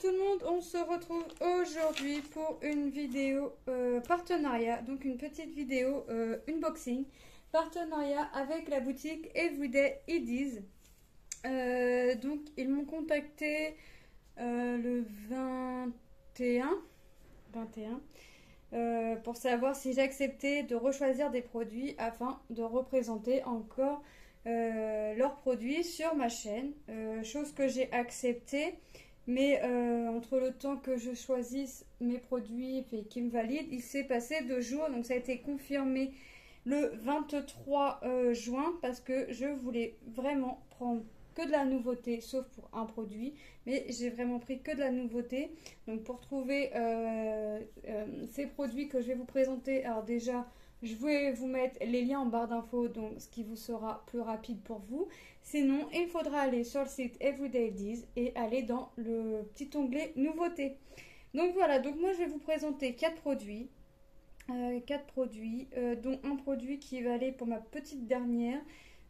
tout le monde, on se retrouve aujourd'hui pour une vidéo partenariat, donc une petite vidéo unboxing, partenariat avec la boutique Everyday Ideas. Donc ils m'ont contacté le 21 pour savoir si j'acceptais de rechoisir des produits afin de représenter encore leurs produits sur ma chaîne, chose que j'ai acceptée. Mais entre le temps que je choisisse mes produits et qu'ils me valident, il s'est passé 2 jours. Donc ça a été confirmé le 23 juin parce que je voulais vraiment prendre que de la nouveauté, sauf pour un produit. Mais j'ai vraiment pris que de la nouveauté. Donc pour trouver ces produits que je vais vous présenter, alors déjà, je vais vous mettre les liens en barre d'infos, donc ce qui vous sera plus rapide pour vous. Sinon, il faudra aller sur le site Everyday Ideas et aller dans le petit onglet nouveautés. Donc voilà, donc moi je vais vous présenter 4 produits. Dont un produit qui va aller pour ma petite dernière.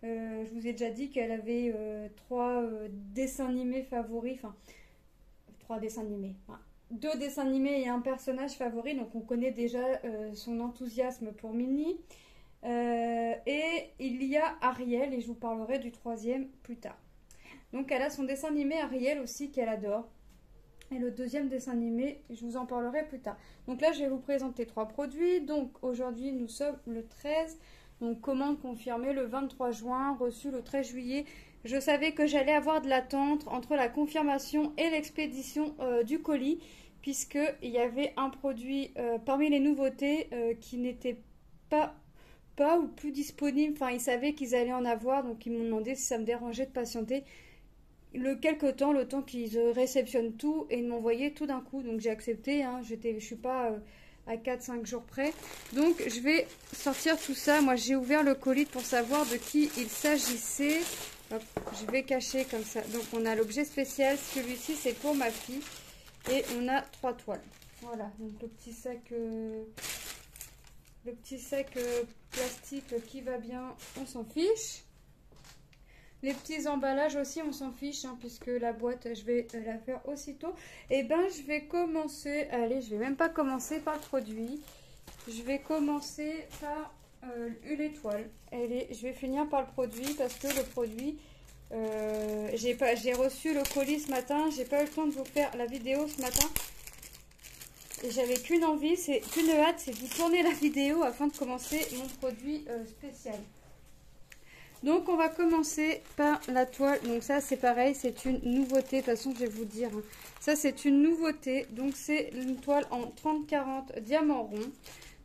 Je vous ai déjà dit qu'elle avait 3 dessins animés favoris. Enfin, 3 dessins animés. Enfin, 2 dessins animés et un personnage favori. Donc on connaît déjà son enthousiasme pour Minnie. Et il y a Ariel et je vous parlerai du 3e plus tard. Donc elle a son dessin animé Ariel aussi qu'elle adore. Et le 2e dessin animé, je vous en parlerai plus tard. Donc là, je vais vous présenter 3 produits. Donc aujourd'hui, nous sommes le 13. Donc commande confirmée le 23 juin, reçu le 13 juillet. Je savais que j'allais avoir de l'attente entre la confirmation et l'expédition du colis, puisqu'il y avait un produit parmi les nouveautés qui n'était pas ou plus disponible. Enfin, ils savaient qu'ils allaient en avoir, donc ils m'ont demandé si ça me dérangeait de patienter le temps qu'ils réceptionnent tout et de m'envoyer tout d'un coup. Donc j'ai accepté, hein, je suis pas à 4-5 jours près. Donc je vais sortir tout ça. Moi j'ai ouvert le colis pour savoir de qui il s'agissait. Hop, je vais cacher comme ça. Donc on a l'objet spécial, celui-ci c'est pour ma fille. Et on a 3 toiles. Voilà, donc le petit sac plastique qui va bien, on s'en fiche. Les petits emballages aussi, on s'en fiche, hein, puisque la boîte, je vais la faire aussitôt. Et ben, je vais commencer, allez, je vais même pas commencer par le produit. Je vais commencer par l'étoile. Je vais finir par le produit, parce que le produit, j'ai reçu le colis ce matin. J'ai pas eu le temps de vous faire la vidéo ce matin. Et j'avais qu'une envie, qu'une hâte, c'est de vous tourner la vidéo afin de commencer mon produit spécial. Donc on va commencer par la toile. Donc ça c'est pareil, c'est une nouveauté. De toute façon je vais vous dire, hein. Ça c'est une nouveauté. Donc c'est une toile en 30-40 diamant rond.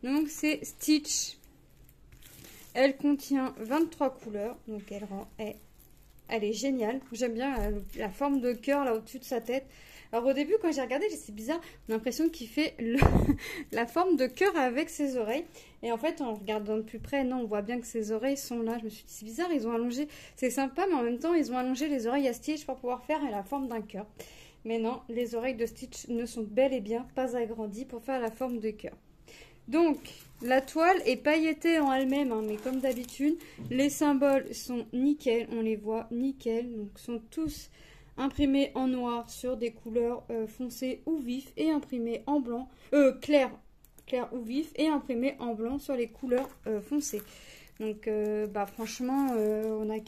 Donc c'est Stitch. Elle contient 23 couleurs. Donc elle est géniale. J'aime bien la forme de cœur là au-dessus de sa tête. Alors au début quand j'ai regardé, c'est bizarre, on a l'impression qu'il fait la forme de cœur avec ses oreilles. Et en fait en regardant de plus près, non, on voit bien que ses oreilles sont là. Je me suis dit c'est bizarre, ils ont allongé, c'est sympa mais en même temps ils ont allongé les oreilles à Stitch pour pouvoir faire la forme d'un cœur. Mais non, les oreilles de Stitch ne sont bel et bien pas agrandies pour faire la forme de cœur. Donc la toile est pailletée en elle-même, hein, mais comme d'habitude, les symboles sont nickel, on les voit nickel, donc sont tous imprimé en noir sur des couleurs foncées ou vives et imprimé en blanc, clair ou vif et imprimé en blanc sur les couleurs foncées. Donc franchement on n'a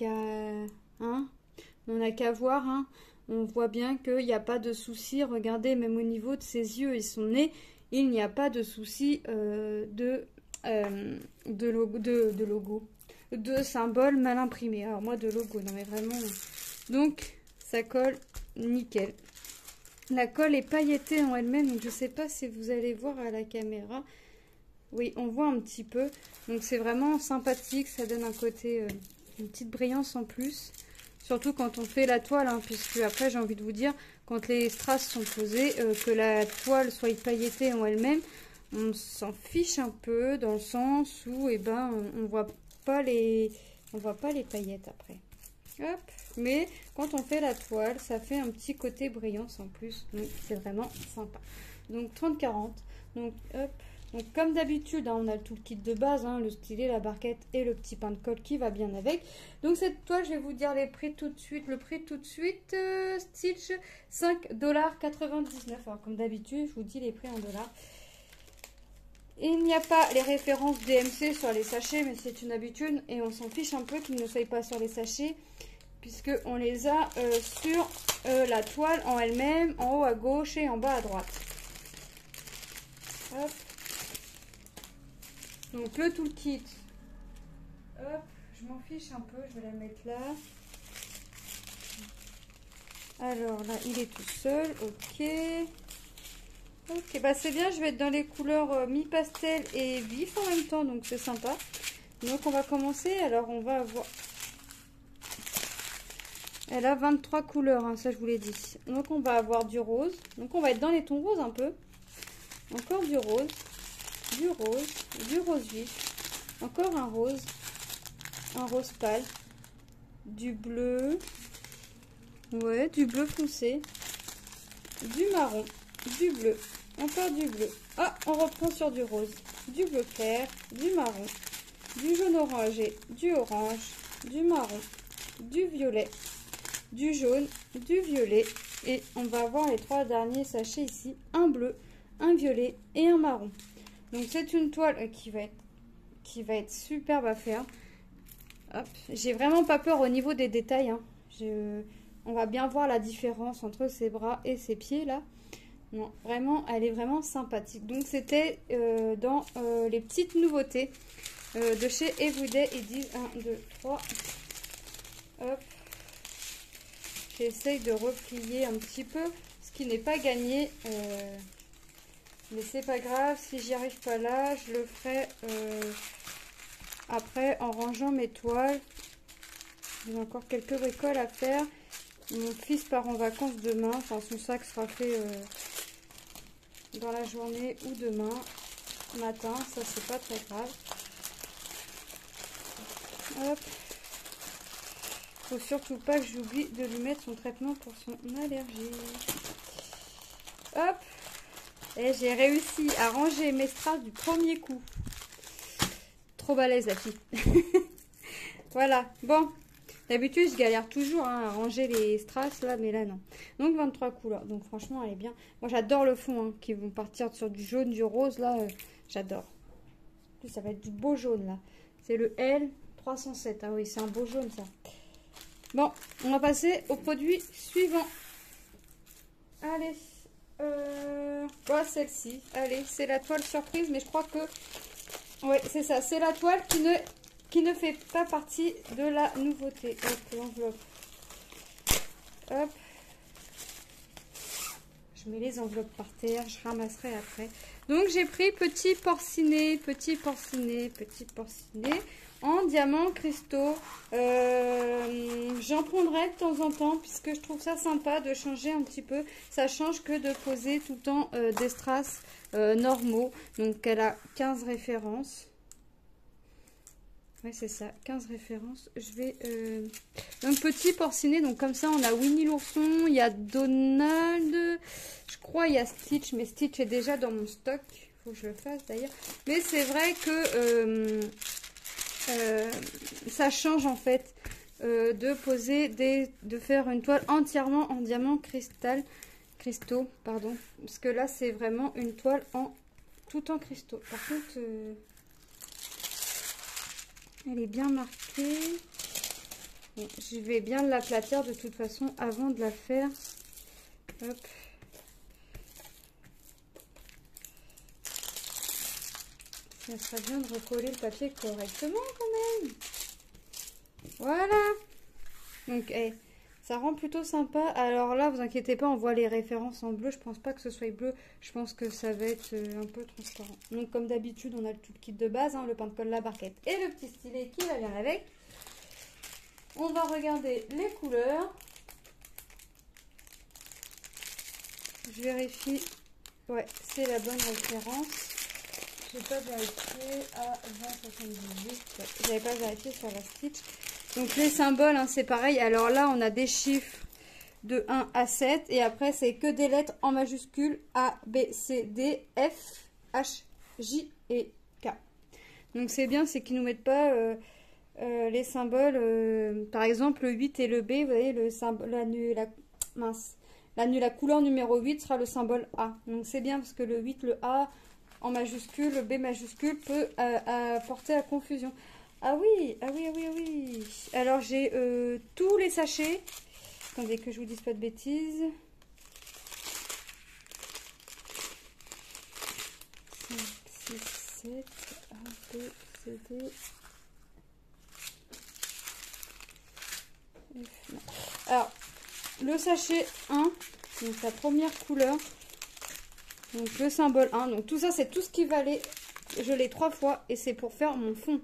qu'à voir, hein. On voit bien qu'il n'y a pas de souci. Regardez, même au niveau de ses yeux et son nez, il n'y a pas de souci de symboles mal imprimés. Alors moi de logo, non mais vraiment. Donc ça colle nickel. La colle est pailletée en elle-même, donc je ne sais pas si vous allez voir à la caméra. Oui, on voit un petit peu. Donc c'est vraiment sympathique, ça donne un côté, une petite brillance en plus. Surtout quand on fait la toile, hein, puisque après j'ai envie de vous dire, quand les strass sont posés, que la toile soit pailletée en elle-même, on s'en fiche un peu dans le sens où on voit pas les paillettes après. Hop. Mais quand on fait la toile, ça fait un petit côté brillance en plus. Donc c'est vraiment sympa. Donc 30-40. Donc hop, Donc comme d'habitude, hein, on a tout le kit de base, hein, le stylet, la barquette et le petit pain de colle qui va bien avec. Donc cette toile, je vais vous dire les prix tout de suite. Le prix tout de suite, Stitch, 5,99 $. Alors comme d'habitude, je vous dis les prix en dollars. Il n'y a pas les références DMC sur les sachets, mais c'est une habitude et on s'en fiche un peu qu'ils ne soient pas sur les sachets, puisque on les a sur la toile en elle-même, en haut à gauche et en bas à droite. Hop. Donc le toolkit, hop, je m'en fiche un peu, je vais la mettre là. Alors là, il est tout seul, ok. Ok, bah c'est bien, je vais être dans les couleurs mi-pastel et vif en même temps, donc c'est sympa. Donc on va commencer, alors on va avoir... Elle a 23 couleurs, hein, ça je vous l'ai dit. Donc on va avoir du rose, donc on va être dans les tons roses un peu. Encore du rose vif, encore un rose pâle, du bleu, ouais, du bleu foncé, du marron, du bleu, encore du bleu. Ah, on reprend sur du rose, du bleu clair, du marron, du jaune orangé, du orange, du marron, du violet, du jaune, du violet. Et on va avoir les trois derniers sachets ici, un bleu, un violet et un marron. Donc c'est une toile qui va être superbe à faire. J'ai vraiment pas peur au niveau des détails, hein. On va bien voir la différence entre ses bras et ses pieds là. Non, vraiment, elle est vraiment sympathique. Donc c'était dans les petites nouveautés de chez Everyday. Ils disent 1, 2, 3. Hop. J'essaye de replier un petit peu, ce qui n'est pas gagné. Mais c'est pas grave, si j'y arrive pas là, je le ferai après en rangeant mes toiles. J'ai encore quelques bricoles à faire. Mon fils part en vacances demain, enfin son sac sera fait dans la journée ou demain matin, ça c'est pas très grave. Hop. Faut surtout pas que j'oublie de lui mettre son traitement pour son allergie. Hop. Et j'ai réussi à ranger mes strass du premier coup. Trop balèze la fille. Voilà. Bon. D'habitude, je galère toujours hein, à ranger les strass là, mais là non. Donc 23 couleurs. Donc franchement, elle est bien. Moi, j'adore le fond hein, qui vont partir sur du jaune, du rose là. J'adore. En plus, ça va être du beau jaune là. C'est le L307. Ah oui, c'est un beau jaune ça. Bon, on va passer au produit suivant. Allez. Celle-ci. Allez, c'est la toile surprise, mais je crois que... Ouais, c'est ça. C'est la toile qui ne fait pas partie de la nouveauté. Hop, l'enveloppe. Hop. Je mets les enveloppes par terre. Je ramasserai après. Donc, j'ai pris petit porcinet en diamants cristaux. J'en prendrai de temps en temps puisque je trouve ça sympa de changer un petit peu. Ça change que de poser tout le temps des strass normaux. Donc elle a 15 références. Oui, c'est ça, 15 références. Je vais un petit porcinet. Donc comme ça on a Winnie l'ourson, il y a Donald, je crois il y a Stitch, mais Stitch est déjà dans mon stock. Il faut que je le fasse d'ailleurs. Mais c'est vrai que ça change en fait de poser de faire une toile entièrement en diamant cristaux, pardon, parce que là c'est vraiment une toile tout en cristaux. Par contre, elle est bien marquée. Bon, je vais bien l'aplatir de toute façon avant de la faire. Hop. Ça serait bien de recoller le papier correctement quand même. Voilà. Donc, ça rend plutôt sympa. Alors là, vous inquiétez pas, on voit les références en bleu. Je pense pas que ce soit bleu. Je pense que ça va être un peu transparent. Donc, comme d'habitude, on a tout le kit de base. Hein, le pain de colle, la barquette et le petit stylet qui va bien avec. On va regarder les couleurs. Je vérifie. Ouais, c'est la bonne référence. Je n'ai pas vérifié à 20,78. Je n'avais pas vérifié sur la Stitch. Donc les symboles, hein, c'est pareil. Alors là, on a des chiffres de 1 à 7. Et après, c'est que des lettres en majuscules A, B, C, D, F, H, J et K. Donc c'est bien, c'est qu'ils ne nous mettent pas les symboles. Par exemple, le 8 et le B, vous voyez, le symbole, la couleur numéro 8 sera le symbole A. Donc c'est bien parce que le 8, le A en majuscule, le B majuscule peut apporter à confusion. Ah oui, ah oui, ah oui, ah oui. Alors j'ai tous les sachets. Attendez que je vous dise pas de bêtises. 5, 6, 7, A, B, C, D. F, non. Alors, le sachet 1, donc la première couleur. Donc le symbole 1. Donc tout ça, c'est tout ce qui valait. Je l'ai 3 fois et c'est pour faire mon fond.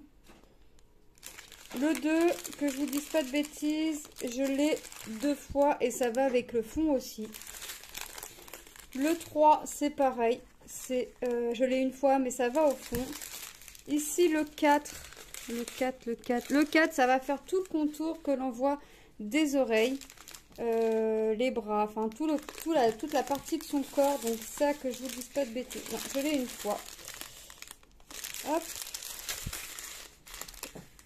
Le 2, que je vous dise pas de bêtises, je l'ai 2 fois et ça va avec le fond aussi. Le 3, c'est pareil. Je l'ai une fois, mais ça va au fond. Ici, le 4, le 4, ça va faire tout le contour que l'on voit des oreilles, les bras, enfin toute la partie de son corps. Donc ça, que je vous dise pas de bêtises. Non, je l'ai une fois. Hop.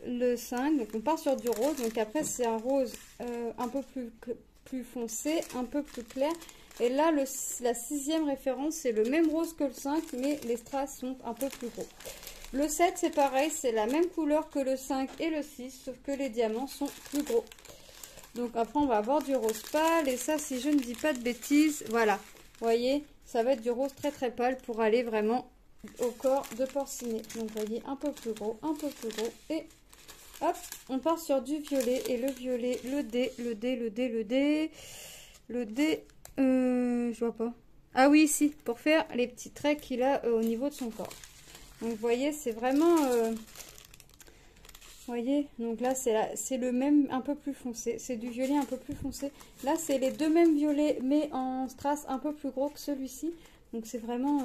Le 5, donc on part sur du rose, donc après c'est un rose un peu plus foncé, un peu plus clair, et là la 6e référence c'est le même rose que le 5, mais les strass sont un peu plus gros. Le 7 c'est pareil, c'est la même couleur que le 5 et le 6, sauf que les diamants sont plus gros. Donc après on va avoir du rose pâle, et ça, si je ne dis pas de bêtises, voilà, vous voyez, ça va être du rose très très pâle pour aller vraiment au corps de porcinet. Donc vous voyez, un peu plus gros, et hop, on part sur du violet, et le violet, le D, je vois pas. Ah oui, ici, pour faire les petits traits qu'il a au niveau de son corps. Donc, vous voyez, c'est vraiment, vous voyez, donc là, c'est le même, un peu plus foncé. C'est du violet un peu plus foncé. Là, c'est les deux mêmes violets, mais en strass un peu plus gros que celui-ci. Donc, c'est vraiment,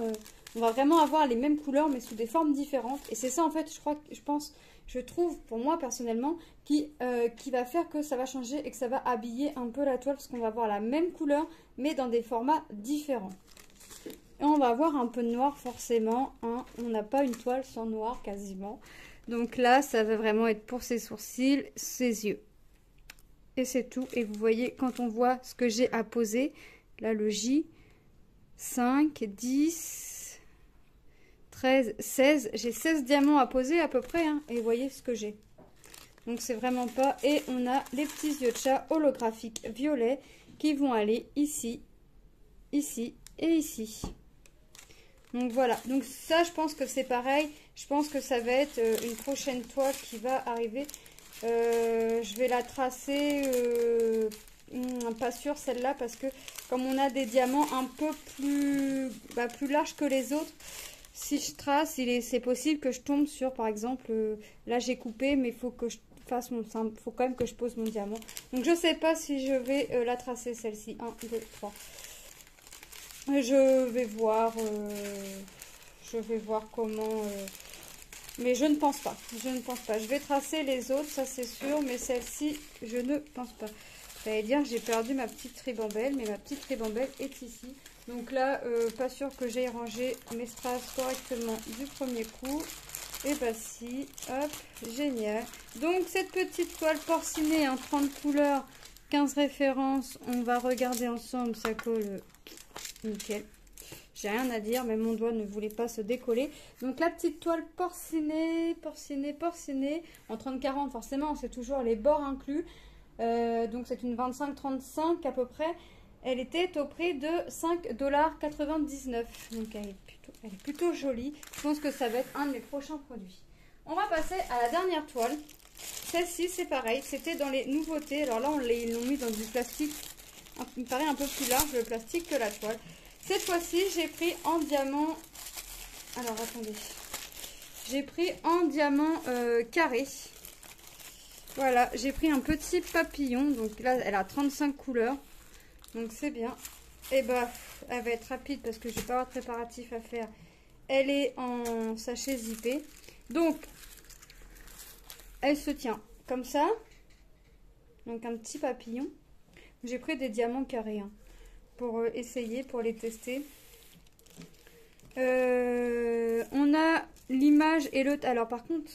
on va vraiment avoir les mêmes couleurs, mais sous des formes différentes. Et c'est ça, en fait, je trouve, pour moi personnellement, qui va faire que ça va changer et que ça va habiller un peu la toile, parce qu'on va avoir la même couleur, mais dans des formats différents. Et on va avoir un peu de noir forcément, hein. On n'a pas une toile sans noir quasiment. Donc là, ça va vraiment être pour ses sourcils, ses yeux. Et c'est tout. Et vous voyez, quand on voit ce que j'ai à poser, là le J, 5, 10... 13, 16, j'ai 16 diamants à poser à peu près, hein, et vous voyez ce que j'ai. Donc c'est vraiment pas, et on a les petits yeux de chat holographiques violets qui vont aller ici, ici et ici. Donc voilà, donc ça je pense que c'est pareil, je pense que ça va être une prochaine toile qui va arriver. Je vais la tracer, pas sûre celle-là, parce que comme on a des diamants un peu plus larges que les autres, si je trace, c'est possible que je tombe sur, par exemple, là j'ai coupé, mais il faut que je fasse faut quand même que je pose mon diamant. Donc je sais pas si je vais la tracer celle-ci. 1, 2, 3. Je vais voir comment, mais je ne pense pas. Je vais tracer les autres, ça c'est sûr, mais celle-ci, je ne pense pas. J'allais dire, j'ai perdu ma petite ribambelle, mais ma petite ribambelle est ici. Donc là, pas sûr que j'aille ranger mes strass correctement du premier coup. Et bah si, hop, génial. Donc cette petite toile porcinée en 30 couleurs, 15 références, on va regarder ensemble, ça colle nickel. J'ai rien à dire, mais mon doigt ne voulait pas se décoller. Donc la petite toile porcinée, en 30-40 forcément, c'est toujours les bords inclus. Donc c'est une 25-35 à peu près. Elle était au prix de 5,99 $. Donc elle est plutôt jolie. Je pense que ça va être un de mes prochains produits. On va passer à la dernière toile. Celle-ci c'est pareil, c'était dans les nouveautés. Alors là ils l'ont mis dans du plastique, il me paraît un peu plus large le plastique que la toile. Cette fois-ci j'ai pris en diamant. Alors attendez. J'ai pris en diamant carré. Voilà, j'ai pris un petit papillon. Donc là elle a 35 couleurs. Donc c'est bien. Et bah elle va être rapide parce que je vais pas avoir de préparatif à faire. Elle est en sachet zippé. Donc elle se tient comme ça. Donc un petit papillon. J'ai pris des diamants carrés, hein, pour essayer, pour les tester. On a l'image et le... Alors par contre,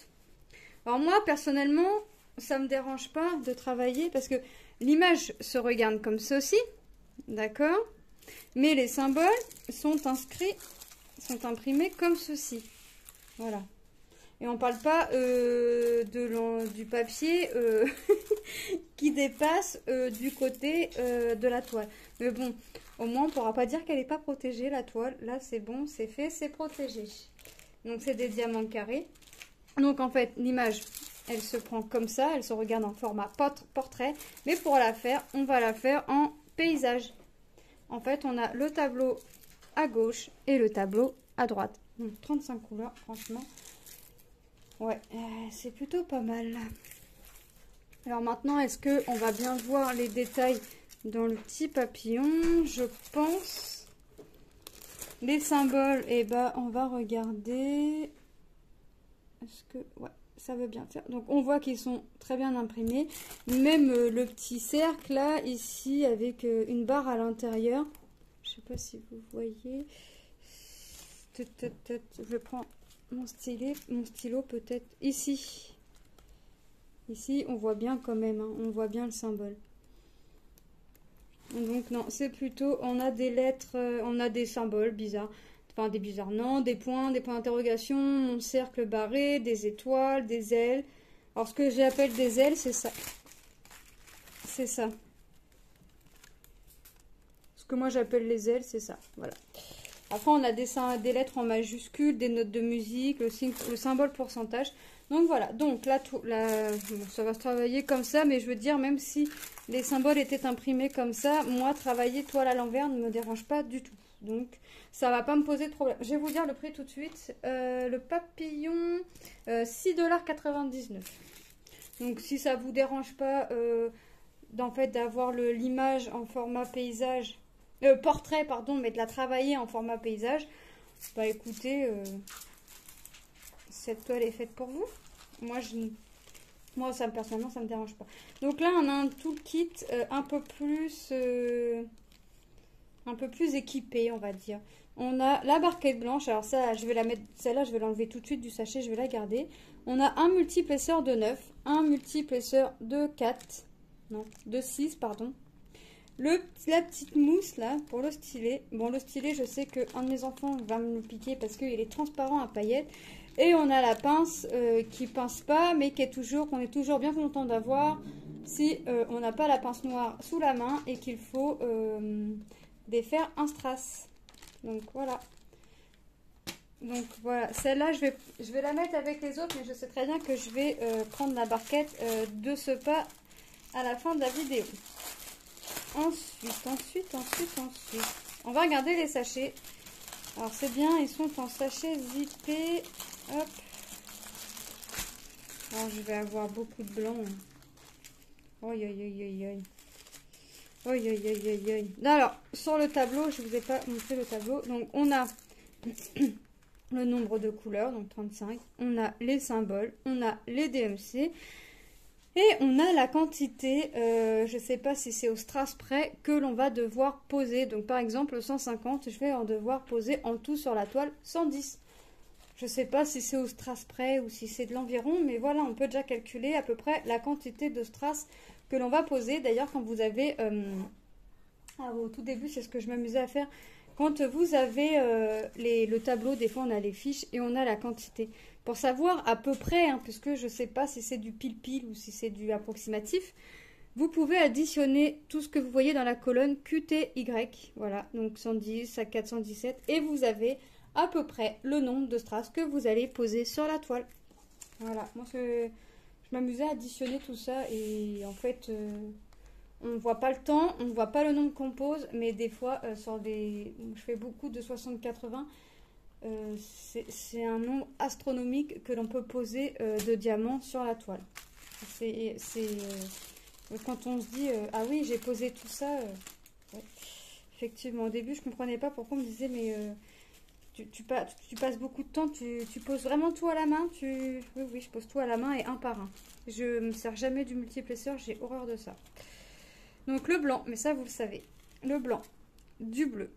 alors moi personnellement, ça me dérange pas de travailler parce que l'image se regarde comme ceci, d'accord? Mais les symboles sont inscrits, sont imprimés comme ceci, voilà. Et on parle pas du papier qui dépasse du côté de la toile. Mais bon, au moins on ne pourra pas dire qu'elle n'est pas protégée, la toile. Là, c'est bon, c'est fait, c'est protégé. Donc, c'est des diamants carrés. Donc, en fait, l'image, elle se prend comme ça. Elle se regarde en format portrait. Mais pour la faire, on va la faire en paysage. En fait, on a le tableau à gauche et le tableau à droite. Donc, 35 couleurs, franchement. Ouais, c'est plutôt pas mal. Alors maintenant, est-ce qu'on va bien voir les détails dans le petit papillon? Je pense. Les symboles, eh ben, on va regarder. Est-ce que... Ouais, ça veut bien faire. Donc, on voit qu'ils sont très bien imprimés. Même le petit cercle, là, ici, avec une barre à l'intérieur. Je sais pas si vous voyez. Je prends... mon stylo peut-être ici. Ici, on voit bien quand même, hein, on voit bien le symbole. Donc non, c'est plutôt, on a des lettres, on a des symboles bizarres. Enfin, des bizarres, non, des points d'interrogation, mon cercle barré, des étoiles, des ailes. Alors, ce que j'appelle des ailes, c'est ça. C'est ça. Ce que moi j'appelle les ailes, c'est ça. Voilà. Après, on a des lettres en majuscules, des notes de musique, le symbole pourcentage. Donc voilà, donc là, bon, ça va se travailler comme ça, mais je veux dire, même si les symboles étaient imprimés comme ça, moi, travailler toile à l'envers ne me dérange pas du tout. Donc, ça va pas me poser de problème. Je vais vous dire le prix tout de suite. Le papillon, 6,99 $. Donc, si ça vous dérange pas, en fait, d'avoir l'image en format paysage... portrait, pardon, mais de la travailler en format paysage, bah écoutez, cette toile est faite pour vous. Moi ça, personnellement, ça me dérange pas. Donc là, on a un toolkit un peu plus équipé, on va dire. On a la barquette blanche. Alors ça, je vais la mettre, celle-là, je vais l'enlever tout de suite du sachet, je vais la garder. On a un multiplesseur de 9, un multiplesseur de 4, non, de 6, pardon. La petite mousse là pour le stylet. Bon, le stylet, je sais qu'un de mes enfants va me le piquer parce qu'il est transparent à paillettes. Et on a la pince qui pince pas, mais qu'on est toujours bien content d'avoir si on n'a pas la pince noire sous la main et qu'il faut défaire un strass. Donc voilà. Donc voilà, celle-là, je vais la mettre avec les autres, mais je sais très bien que je vais prendre la barquette de ce pas à la fin de la vidéo. Ensuite, on va regarder les sachets. Alors c'est bien, ils sont en sachet zippé. Hop. Alors je vais avoir beaucoup de blanc. Oi, oi, oi, oi, oi. Oi, oi, oi, oi, oi. Alors, sur le tableau, je ne vous ai pas montré le tableau. Donc on a le nombre de couleurs, donc 35. On a les symboles, on a les DMC. Et on a la quantité, je ne sais pas si c'est au strass près, que l'on va devoir poser. Donc par exemple 150, je vais en devoir poser en tout sur la toile 110. Je ne sais pas si c'est au strass près ou si c'est de l'environ, mais voilà, on peut déjà calculer à peu près la quantité de strass que l'on va poser. D'ailleurs, quand vous avez, au tout début, c'est ce que je m'amusais à faire. Quand vous avez le tableau, des fois on a les fiches et on a la quantité. Pour savoir à peu près, hein, puisque je ne sais pas si c'est du pile-pile ou si c'est du approximatif, vous pouvez additionner tout ce que vous voyez dans la colonne QTY. Voilà, donc 110 à 417. Et vous avez à peu près le nombre de strass que vous allez poser sur la toile. Voilà, moi je m'amusais à additionner tout ça et en fait... on ne voit pas le temps, on ne voit pas le nombre qu'on pose, mais des fois, je fais beaucoup de 60-80, c'est un nombre astronomique que l'on peut poser de diamants sur la toile. Quand on se dit, ah oui, j'ai posé tout ça, ouais. Effectivement, au début, je ne comprenais pas pourquoi on me disait, mais tu passes beaucoup de temps, tu poses vraiment tout à la main. Oui, oui, je pose tout à la main et un par un. Je ne me sers jamais du multiplesseur, j'ai horreur de ça. Donc le blanc, mais ça vous le savez, le blanc, du bleu,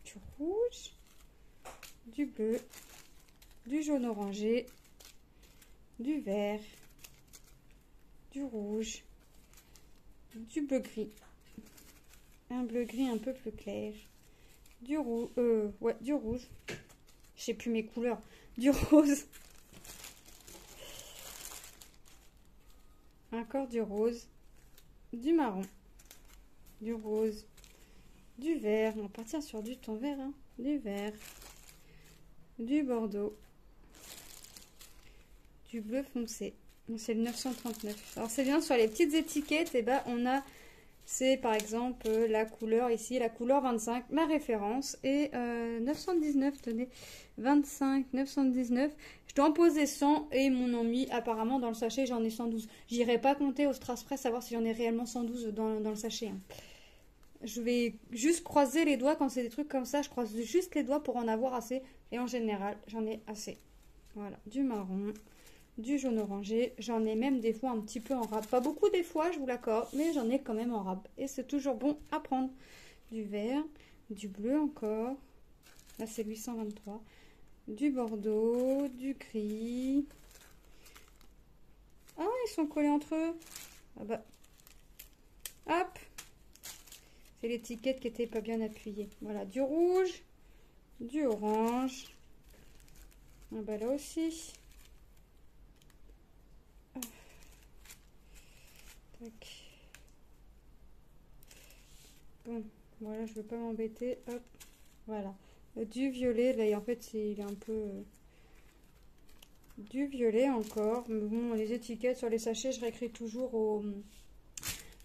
du rouge, du bleu, du jaune orangé, du vert, du rouge, du bleu gris, un bleu gris un peu plus clair, du rouge, du rouge, je sais plus mes couleurs, du rose, encore du rose, du marron, du rose, du vert, on va partir sur du ton vert, hein, du vert, du bordeaux, du bleu foncé. C'est le 939. Alors c'est bien sur les petites étiquettes, et ben on a, c'est par exemple la couleur ici, la couleur 25, ma référence, et 919, tenez, 25, 919. Je dois en poser 100 et mon ennui, apparemment dans le sachet j'en ai 112. J'irai pas compter au strass près savoir si j'en ai réellement 112 dans le sachet. Hein. Je vais juste croiser les doigts quand c'est des trucs comme ça, je croise juste les doigts pour en avoir assez, et en général j'en ai assez. Voilà, du marron, du jaune orangé, j'en ai même des fois un petit peu en rab, pas beaucoup des fois je vous l'accorde, mais j'en ai quand même en rab et c'est toujours bon à prendre. Du vert, du bleu encore, là c'est 823, du bordeaux, du gris. Ah ils sont collés entre eux, ah bah hop, c'est l'étiquette qui était pas bien appuyée. Voilà, du rouge, du orange, ah bah là aussi. Tac. Bon, voilà, je veux pas m'embêter. Hop, voilà. Du violet, là, en fait, il est un peu... du violet encore. Mais bon, les étiquettes sur les sachets, je réécris toujours au...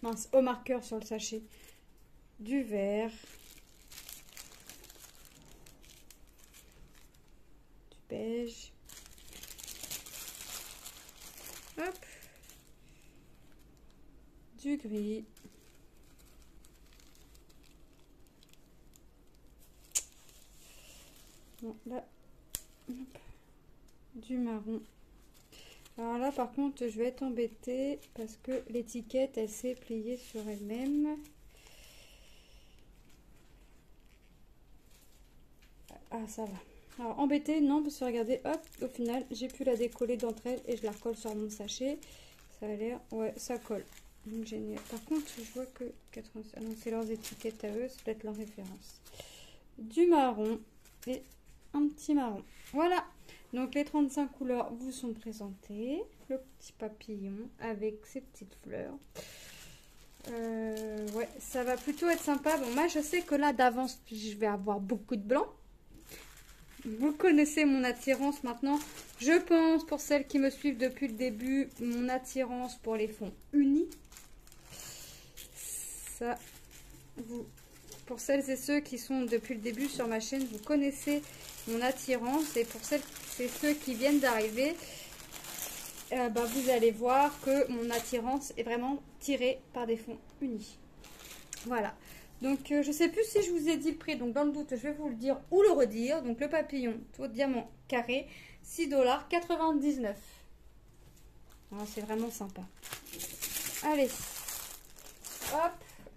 mince, au marqueur sur le sachet. Du vert. Du beige. Hop. Du gris. Bon, là, hop, du marron. Alors là, par contre, je vais être embêtée parce que l'étiquette, elle s'est pliée sur elle-même. Ah, ça va. Alors, embêtée, non, parce que regardez, hop, au final, j'ai pu la décoller d'entre elles et je la recolle sur mon sachet. Ça a l'air, ouais, ça colle. Donc, génial. Par contre, je vois que 80... Ah non, c'est leurs étiquettes à eux, c'est peut-être leur référence. Du marron et un petit marron. Voilà. Donc, les 35 couleurs vous sont présentées. Le petit papillon avec ses petites fleurs. Ouais, ça va plutôt être sympa. Bon, moi, je sais que là, d'avance, je vais avoir beaucoup de blanc. Vous connaissez mon attirance maintenant. Je pense, pour celles qui me suivent depuis le début, mon attirance pour les fonds unis. Ça, vous, pour celles et ceux qui sont depuis le début sur ma chaîne, vous connaissez mon attirance. Et pour celles et ceux qui viennent d'arriver, bah, vous allez voir que mon attirance est vraiment tirée par des fonds unis. Voilà. Donc, je ne sais plus si je vous ai dit le prix. Donc, dans le doute, je vais vous le dire ou le redire. Donc, le papillon, tout diamant carré, 6,99 $. C'est vraiment sympa. Allez. Hop.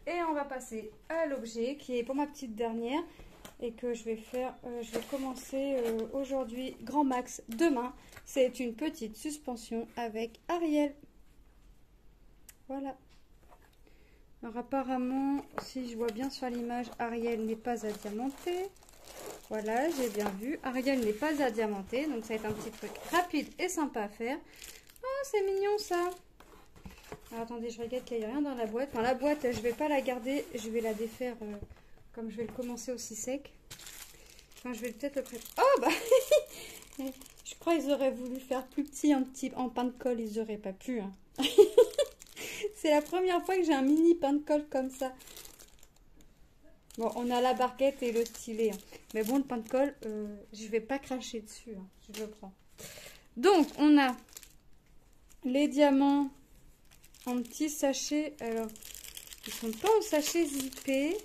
Et on va passer à l'objet qui est pour ma petite dernière. Et que je vais faire, je vais commencer aujourd'hui grand max. Demain, c'est une petite suspension avec Ariel. Voilà. Alors apparemment, si je vois bien sur l'image, Ariel n'est pas à diamanter. Voilà, j'ai bien vu. Ariel n'est pas à diamanter, donc ça va être un petit truc rapide et sympa à faire. Oh, c'est mignon ça. Alors, attendez, je regarde qu'il n'y a rien dans la boîte. Enfin, la boîte, je vais pas la garder, je vais la défaire comme je vais le commencer aussi sec. Enfin, je vais peut-être le préparer. Oh, bah je crois qu'ils auraient voulu faire plus petit, en pain de colle, ils n'auraient pas pu. Hein. C'est la première fois que j'ai un mini pain de colle comme ça. Bon, on a la barquette et le stylet. Hein. Mais bon, le pain de colle, je vais pas cracher dessus. Hein. Je le prends. Donc, on a les diamants en petits sachets. Alors, ils sont pas en sachet zippé.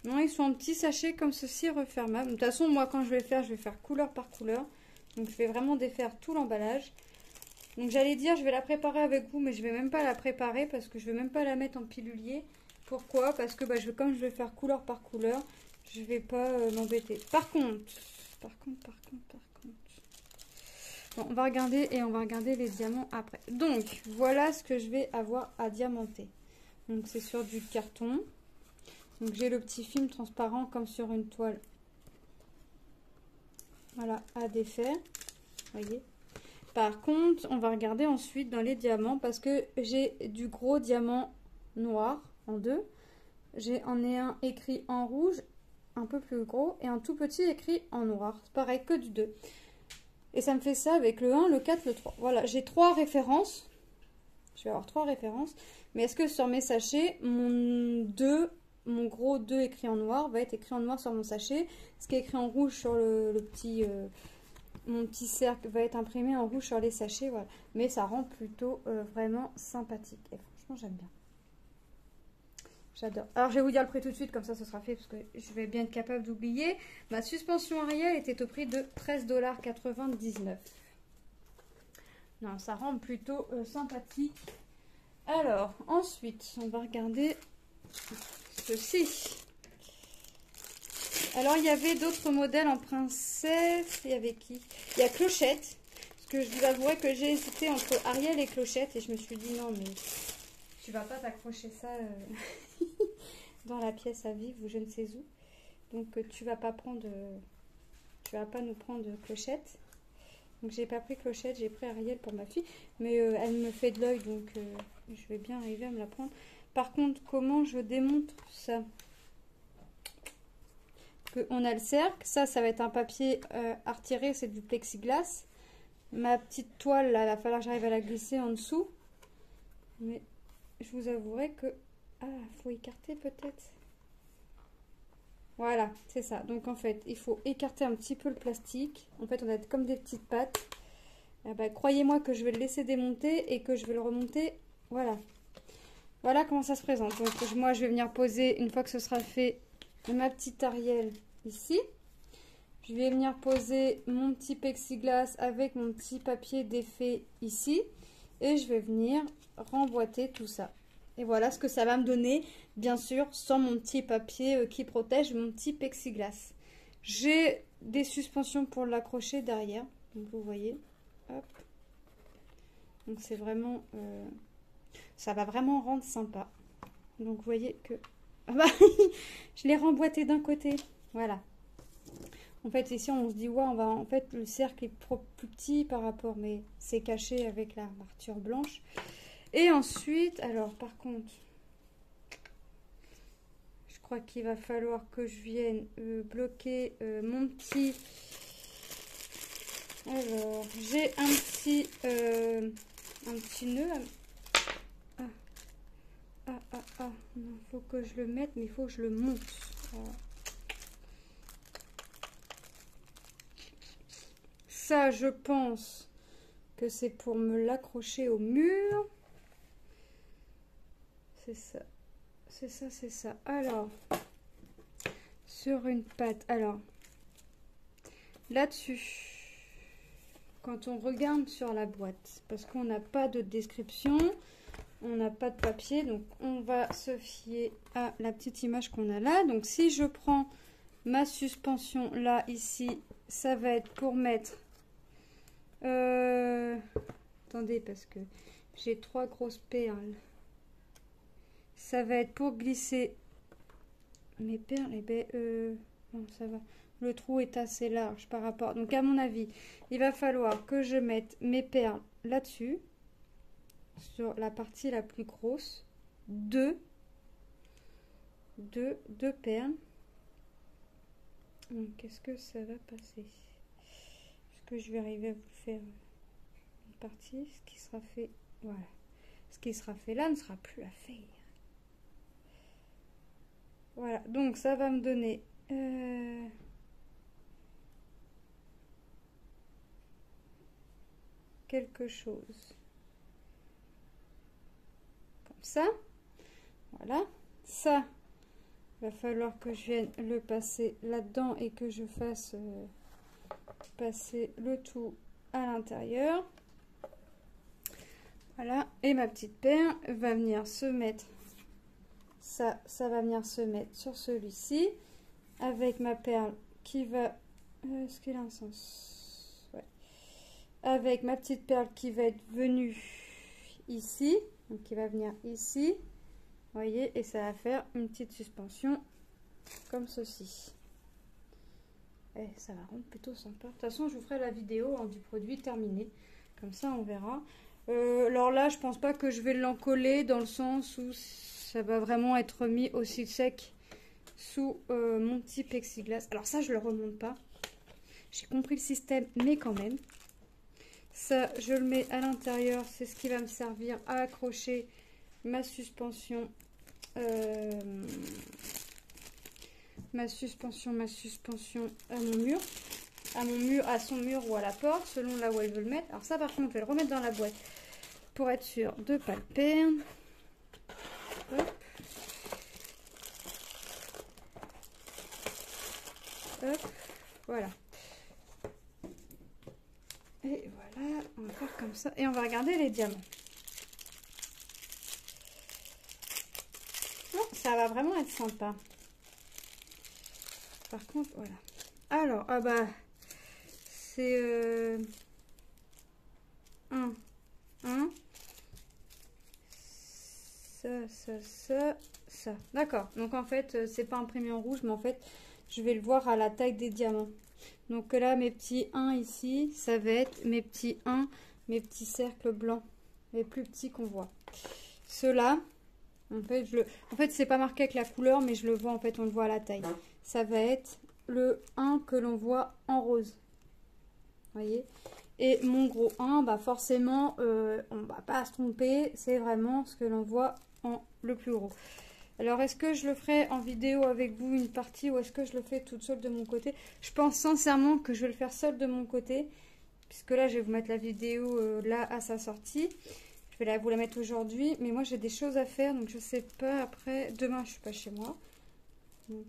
Non, ils sont en petits sachets comme ceci, refermables. De toute façon, moi, quand je vais faire couleur par couleur. Donc, je vais vraiment défaire tout l'emballage. Donc j'allais dire je vais la préparer avec vous, mais je vais même pas la préparer parce que je vais même pas la mettre en pilulier. Pourquoi? Parce que bah, comme je vais faire couleur par couleur, je vais pas m'embêter. Par contre. Bon, on va regarder et on va regarder les diamants après. Donc, voilà ce que je vais avoir à diamanter. Donc, c'est sur du carton. Donc, j'ai le petit film transparent comme sur une toile. Voilà, à défaire. Voyez. Par contre, on va regarder ensuite dans les diamants parce que j'ai du gros diamant noir en deux. J'en ai un écrit en rouge, un peu plus gros, et un tout petit écrit en noir. C'est pareil que du 2. Et ça me fait ça avec le 1, le 4, le 3. Voilà, j'ai 3 références. Je vais avoir 3 références. Mais est-ce que sur mes sachets, mon gros 2 écrit en noir va être écrit en noir sur mon sachet. Ce qui est écrit en rouge sur mon petit cercle va être imprimé en rouge sur les sachets. Voilà. Mais ça rend plutôt vraiment sympathique. Et franchement, j'aime bien. J'adore. Alors, je vais vous dire le prix tout de suite, comme ça, ce sera fait, parce que je vais bien être capable d'oublier. Ma suspension Ariel était au prix de 13,99 $. Non, ça rend plutôt sympathique. Alors, ensuite, on va regarder ceci. Alors, il y avait d'autres modèles en princesse. Il y avait qui? Il y a Clochette. Parce que je vous avouerai que j'ai hésité entre Ariel et Clochette. Et je me suis dit, non, mais tu vas pas t'accrocher ça dans la pièce à vivre ou je ne sais où. Donc, tu vas pas nous prendre Clochette. Donc j'ai pas pris Clochette, j'ai pris Ariel pour ma fille. Mais elle me fait de l'œil, donc je vais bien arriver à me la prendre. Par contre, comment je démonte ça? On a le cercle. Ça va être un papier à retirer, c'est du plexiglas. Ma petite toile, là, il va falloir que j'arrive à la glisser en dessous. Mais je vous avouerai que... Ah, faut écarter peut-être. Voilà, c'est ça. Donc en fait, il faut écarter un petit peu le plastique. En fait, on a comme des petites pattes. Eh ben, croyez-moi que je vais le laisser démonter et que je vais le remonter. Voilà. Voilà comment ça se présente. Donc moi, je vais venir poser, une fois que ce sera fait, ma petite Ariel ici. Je vais venir poser mon petit plexiglas avec mon petit papier défait ici. Et je vais venir remboîter tout ça. Et voilà ce que ça va me donner, bien sûr, sans mon petit papier qui protège mon petit plexiglas. J'ai des suspensions pour l'accrocher derrière. Donc vous voyez. Hop. Donc c'est vraiment... ça va vraiment rendre sympa. Donc vous voyez que... je l'ai remboîté d'un côté. Voilà. En fait, ici, on se dit, ouais, en fait, le cercle est plus petit par rapport, mais c'est caché avec la armature blanche. Et ensuite, alors, par contre, je crois qu'il va falloir que je vienne bloquer mon petit... Alors, j'ai un petit nœud. Non, faut que je le mette, mais il faut que je le monte. Voilà. Ça, je pense que c'est pour me l'accrocher au mur. C'est ça. C'est ça, c'est ça. Alors, sur une patte. Alors, là-dessus, quand on regarde sur la boîte, parce qu'on n'a pas de description, on n'a pas de papier, donc on va se fier à la petite image qu'on a là. Donc, si je prends ma suspension là, ici, ça va être pour mettre... attendez, parce que j'ai 3 grosses perles. Ça va être pour glisser mes perles. Et ben, non, ça va. Le trou est assez large par rapport. Donc, à mon avis, il va falloir que je mette mes perles là-dessus, sur la partie la plus grosse. Deux perles. Donc, qu'est-ce que ça va passer? Est-ce que je vais arriver à vous faire une partie? Ce qui sera fait, voilà. Ce qui sera fait là ne sera plus à faire. Voilà, donc ça va me donner quelque chose comme ça. Voilà, ça va falloir que je vienne le passer là-dedans et que je fasse passer le tout à l'intérieur. Voilà, et ma petite perle va venir se mettre, ça va venir se mettre sur celui-ci. avec ma perle qui va... Est-ce qu'il a un sens? Ouais. Avec ma petite perle qui va être venue ici, donc qui va venir ici, vous voyez, et ça va faire une petite suspension comme ceci. Et ça va rendre plutôt sympa. De toute façon, je vous ferai la vidéo du produit terminé, comme ça on verra. Alors là, je pense pas que je vais l'encoller dans le sens où ça va vraiment être mis aussi sec sous mon petit plexiglas. Alors ça, je le remonte pas. J'ai compris le système, mais quand même. Ça, je le mets à l'intérieur. C'est ce qui va me servir à accrocher ma suspension. Ma suspension à mon mur. À son mur ou à la porte, selon là où elle veut le mettre. Alors ça, par contre, je vais le remettre dans la boîte pour être sûr de ne pas le perdre. Hop. Hop. Voilà. Et voilà, on va faire comme ça. Et on va regarder les diamants. Non, ça va vraiment être sympa. Par contre, voilà. Alors, ah bah, c'est un, ça. D'accord. Donc en fait, c'est pas imprimé en rouge, mais en fait, je vais le voir à la taille des diamants. Donc là, mes petits 1 ici, ça va être mes petits 1, mes petits cercles blancs, les plus petits qu'on voit. Ceux-là, en fait, c'est pas marqué avec la couleur, mais je le vois, en fait, on le voit à la taille. Ça va être le 1 que l'on voit en rose. Vous voyez? Et mon gros 1, bah forcément, on va pas se tromper, c'est vraiment ce que l'on voit en le plus gros. Alors, est-ce que je le ferai en vidéo avec vous une partie ou est-ce que je le fais toute seule de mon côté? Je pense sincèrement que je vais le faire seule de mon côté, puisque là, je vais vous mettre la vidéo là à sa sortie. Je vais vous la mettre aujourd'hui, mais moi, j'ai des choses à faire, donc je sais pas après. Demain, je suis pas chez moi, donc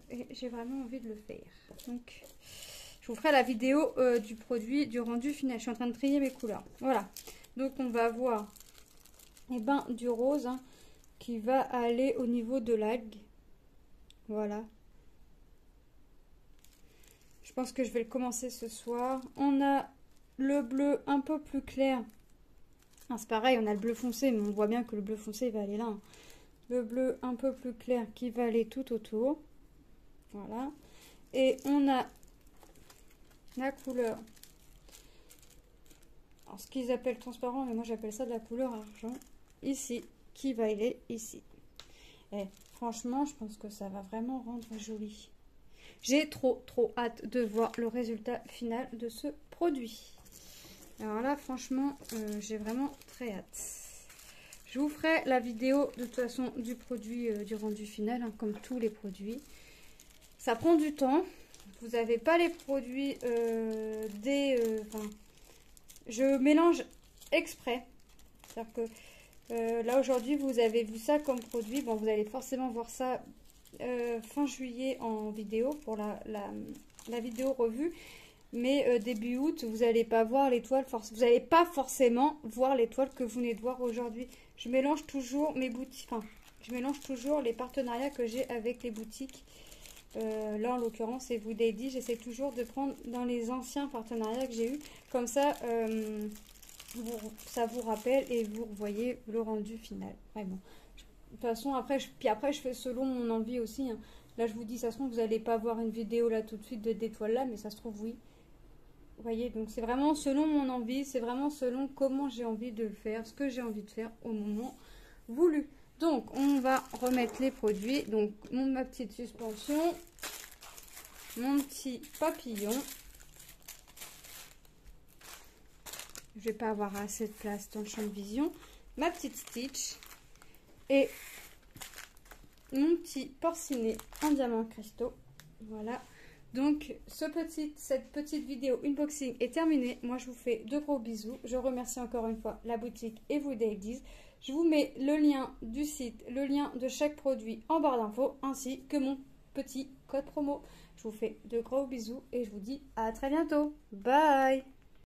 et j'ai vraiment envie de le faire. Donc, je vous ferai la vidéo du produit, du rendu final. Je suis en train de trier mes couleurs. Voilà. Donc, on va avoir du rose, hein, qui va aller au niveau de l'algue. Voilà. Je pense que je vais le commencer ce soir. On a le bleu un peu plus clair. C'est pareil, on a le bleu foncé, mais on voit bien que le bleu foncé va aller là. Hein. Le bleu un peu plus clair qui va aller tout autour. Voilà. Et on a la couleur. Alors, ce qu'ils appellent transparent, mais moi j'appelle ça de la couleur argent. Ici, qui va aller ici. Et franchement, je pense que ça va vraiment rendre joli. J'ai trop hâte de voir le résultat final de ce produit. Alors là, franchement, j'ai vraiment très hâte. Je vous ferai la vidéo de toute façon du produit, du rendu final, hein, comme tous les produits. Ça prend du temps. Vous n'avez pas les produits je mélange exprès. C'est-à-dire que là aujourd'hui vous avez vu ça comme produit. Bon, vous allez forcément voir ça fin juillet en vidéo pour la vidéo revue. Mais début août, vous n'allez pas voir l'étoile. Vous n'allez pas forcément voir l'étoile que vous venez de voir aujourd'hui. Je mélange toujours mes boutiques. Enfin, je mélange toujours les partenariats que j'ai avec les boutiques. Là en l'occurrence c'est Vous Daddy, j'essaie toujours de prendre dans les anciens partenariats que j'ai eu, comme ça ça vous rappelle et vous voyez le rendu final. Vraiment, de toute façon après je fais selon mon envie aussi, hein. Là je vous dis, ça se trouve vous n'allez pas voir une vidéo là tout de suite d'étoiles là, mais ça se trouve oui, vous voyez. Donc c'est vraiment selon mon envie, c'est vraiment selon comment j'ai envie de le faire, ce que j'ai envie de faire au moment voulu. Donc, on va remettre les produits. Donc, ma petite suspension, mon petit papillon. Je vais pas avoir assez de place dans le champ de vision. Ma petite Stitch et mon petit porcinet en diamant cristaux. Voilà. Donc, cette petite vidéo unboxing est terminée. Moi, je vous fais de gros bisous. Je remercie encore une fois la boutique et Vous Daddy. Je vous mets le lien du site, le lien de chaque produit en barre d'infos, ainsi que mon petit code promo. Je vous fais de gros bisous et je vous dis à très bientôt. Bye!